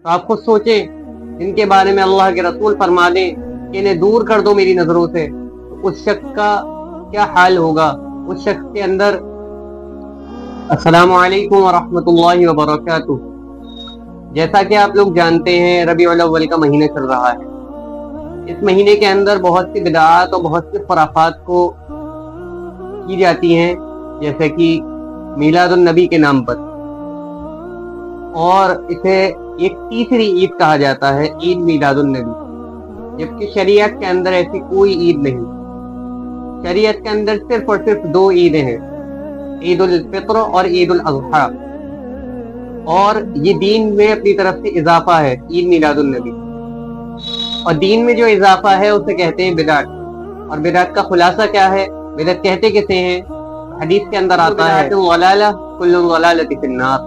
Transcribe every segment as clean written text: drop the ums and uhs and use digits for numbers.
तो आप खुद सोचें, जिनके बारे में अल्लाह के रसूल फरमा दें कि इन्हें दूर कर दो मेरी नजरों से, तो उस शख्स का क्या हाल होगा। उस शख्स के अंदर अस्सलामु अलैकुम वरहमतुल्लाहि वबरकातुहू। जैसा कि आप लोग जानते हैं, रबीउल अव्वल का महीना चल रहा है। इस महीने के अंदर बहुत सी बिदअत और बहुत सी खुराफात को की जाती हैं, जैसे कि मीलादुन नबी के नाम पर, और इसे एक तीसरी ईद कहा जाता है, ईद मीलादुन नबी, जबकि शरीयत के अंदर ऐसी कोई ईद नहीं। शरीयत के अंदर सिर्फ और सिर्फ दो ईदें हैं, ईद उल फित्र और ईद उल अज़हा, और ये दीन में अपनी तरफ से इजाफा है, ईद मीलादुन नबी। और दीन में जो इजाफा है उसे कहते हैं बिदअत। और बिदअत का खुलासा क्या है, बिदअत कहते किसे हैं। हदीस के अंदर आता है कुल्लु ज़लालति फिन्नार,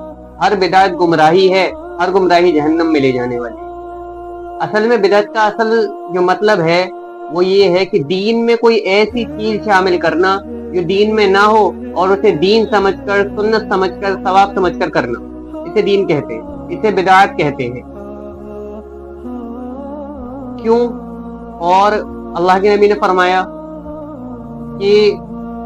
हर बिदअत गुमराही है, हर गुमराही जहन्नम में ले जाने वाली है। असल में बिदअत का असल जो मतलब है वो ये है कि दीन में कोई ऐसी चीज शामिल करना जो दीन में ना हो और उसे दीन समझकर, सुन्नत समझकर, सवाब समझकर करना, इसे दीन कहते हैं, इसे बिदअत कहते हैं। क्यों? और अल्लाह के नबी ने फरमाया कि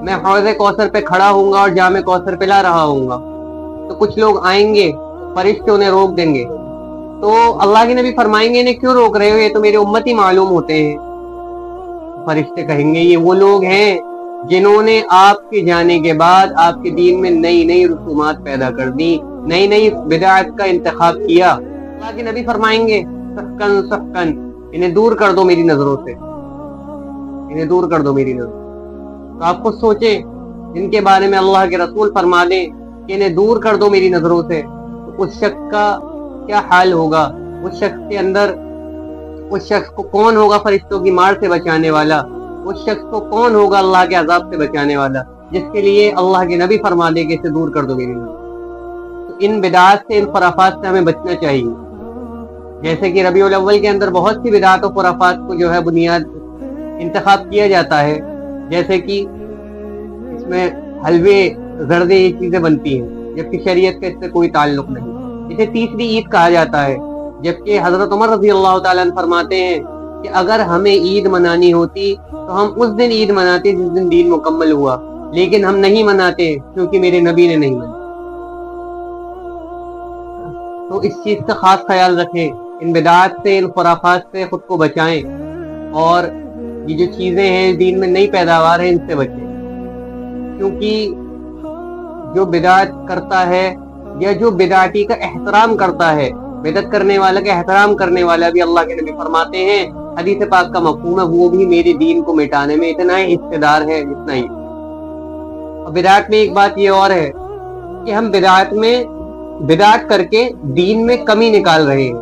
मैं हौज़े कौसर पे खड़ा हूँगा और जामे कौसर पिला रहा हूँगा, तो कुछ लोग आएंगे, फरिश्ते उन्हें रोक देंगे। तो अल्लाह के नबी फरमाएंगे, इन्हें क्यों रोक रहे हो, ये तो मेरे उम्मत ही मालूम होते हैं। फरिश्ते कहेंगे, ये वो लोग हैं जिन्होंने आपके जाने के बाद आपके दीन में नई नई रसूमात पैदा कर दी, नई नई बिदअत का इंतखाब किया। अल्लाह के नबी फरमाएंगे, सख्कन सख्कन, इन्हें दूर कर दो मेरी नजरों से, इन्हें दूर कर दो मेरी नजरों। तो आप खुद सोचें, जिनके बारे में अल्लाह के रसूल फरमा दें कि इन्हें दूर कर दो मेरी नजरों से, तो उस शख्स का क्या हाल होगा। उस शख्स के अंदर, उस शख्स को कौन होगा फरिश्तों की मार से बचाने वाला, उस शख्स को कौन होगा अल्लाह के अजाब से बचाने वाला, जिसके लिए अल्लाह के नबी फरमा दे कि इसे दूर कर दो मेरी नजरों। तो इन बिदअत से, इन खुराफात से हमें बचना चाहिए। जैसे कि रबीउल अव्वल के अंदर बहुत सी बिदअत और खुराफात को जो है बुनियाद इंतखाब किया जाता है, जैसे कि इसमें हलवे, जर्दे, ये चीजें बनती हैं, जबकि शरीयत का इससे कोई ताल्लुक नहीं। इसे तीसरी ईद कहा जाता है, जबकि हजरत उमर रज़ी अल्लाह तआला अन्हु फरमाते हैं कि अगर हमें ईद मनानी होती तो हम उस दिन ईद मनाते जिस दिन दीन मुकम्मल हुआ, लेकिन हम नहीं मनाते क्योंकि मेरे नबी ने नहीं मनाया। तो इस चीज का खास ख्याल रखें, इन बिदअत से, इन खुराफात से खुद को बचाएं, और ये जो चीजें हैं दीन में नई पैदावार है, इनसे बचें। क्योंकि जो बिदअत करता है या जो बिदअती का एहतराम करता है, बिदअत करने वाला का एहतराम करने वाला भी, अल्लाह के नबी फरमाते हैं, हदीस पाक का मफ़हूम है, वो भी मेरे दीन को मिटाने में इतना ही हिस्सेदार है जितना ही। और बिदअत में एक बात ये और है कि हम बिदअत करके दीन में कमी निकाल रहे हैं।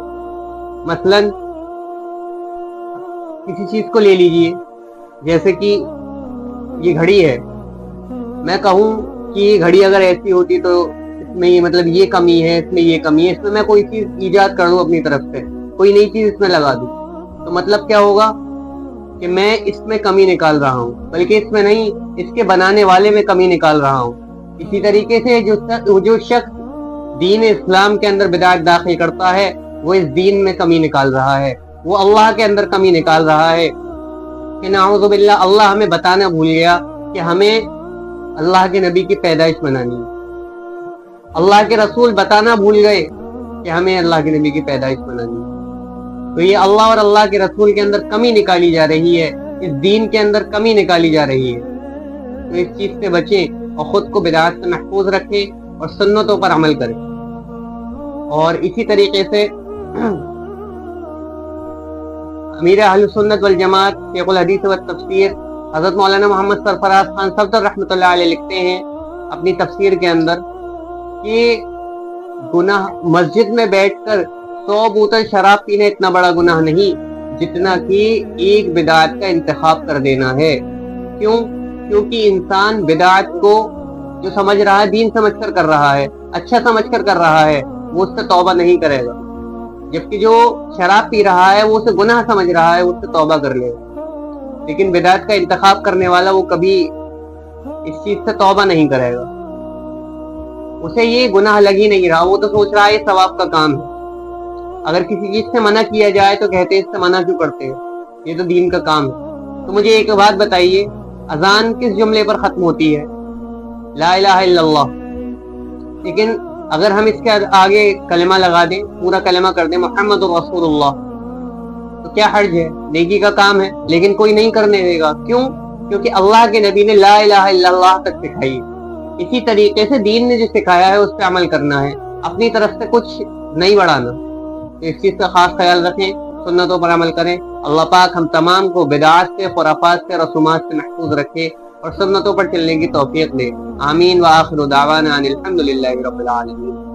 मसलन किसी चीज को ले लीजिए, जैसे कि ये घड़ी है, मैं कहूँ कि ये घड़ी अगर ऐसी होती तो इसमें ये मतलब ये कमी है, इसमें ये कमी है, इसमें मैं कोई चीज ईजाद कर दूं अपनी तरफ से, कोई नई चीज इसमें लगा दूं, तो मतलब क्या होगा कि मैं इसमें कमी निकाल रहा हूँ, बल्कि इसमें नहीं, इसके बनाने वाले में कमी निकाल रहा हूँ। इसी तरीके से जो शख्स दीन इस्लाम के अंदर बिदअत दाखिल करता है, वो इस दीन में कमी निकाल रहा है, वो अल्लाह के अंदर कमी निकाल रहा है। कि नाऊज़ु बिल्लाह, अल्लाह हमें बताना भूल गया कि हमें अल्लाह के नबी की पैदाइश मनानी है, अल्लाह के रसूल बताना भूल गए कि हमें अल्लाह के नबी की पैदाइश मनानी है। तो ये अल्लाह और अल्लाह के रसूल के अंदर कमी निकाली जा रही है, इस दीन के अंदर कमी निकाली जा रही है। तो इस चीज से बचें और खुद को बिदअत से महफूज रखें और सुन्नतों पर अमल करें। और इसी तरीके से अमीर अहले सुन्नत वल जमात शेखुल हदीस व तफसीर हजरत मौलाना मोहम्मद सरफराज खान सफदर रहमतुल्लाह अलैह लिखते हैं अपनी तफसीर के अंदर कि गुनाह मस्जिद में बैठकर 100 बोतल शराब पीना इतना बड़ा गुनाह नहीं जितना कि एक बिदअत का इंतखाब कर देना है। क्यों? क्योंकि इंसान बिदअत को जो समझ रहा है, दीन समझकर कर रहा है, अच्छा समझकर कर रहा है, वो उससे तौबा नहीं करेगा, जबकि जो शराब पी रहा है वो उसे गुनाह समझ रहा है, वो उससे तौबा कर लेगा। लेकिन बिदअत का इंतखाब करने वाला वो कभी इस चीज से तौबा नहीं करेगा, उसे ये गुनाह लग ही नहीं रहा, वो तो सोच रहा है ये सवाब का काम है। اگر کسی چیز سے منع کیا جائے تو کہتے ہیں اس سے منع کیوں کرتے ہیں, یہ تو دین کا کام ہے. تو مجھے ایک بات بتائیے, اذان کس جملے پر ختم ہوتی ہے؟ لا الہ الا اللہ. لیکن اگر ہم اس کے آگے کلمہ لگا دیں, پورا کلمہ کر دیں محمد رسول اللہ, تو کیا حرج ہے؟ نیکی کا کام ہے, لیکن کوئی نہیں کرنے دے گا. کیوں؟ کیونکہ اللہ کے نبی نے لا الہ الا اللہ تک سکھائی. اسی طریقے سے دین نے جو سکھایا ہے اس پہ عمل کرنا ہے, اپنی طرف سے کچھ نہیں بڑھانا. تو اس چیز کا خاص خیال رکھیں, سنتوں پر عمل کریں. اللہ پاک ہم تمام کو بدعات سے, خرافات سے, رسومات سے محفوظ رکھے اور سنتوں پر چلنے کی توفیق دے. آمین. وآخر دعوانا ان الحمد للہ رب العالمین.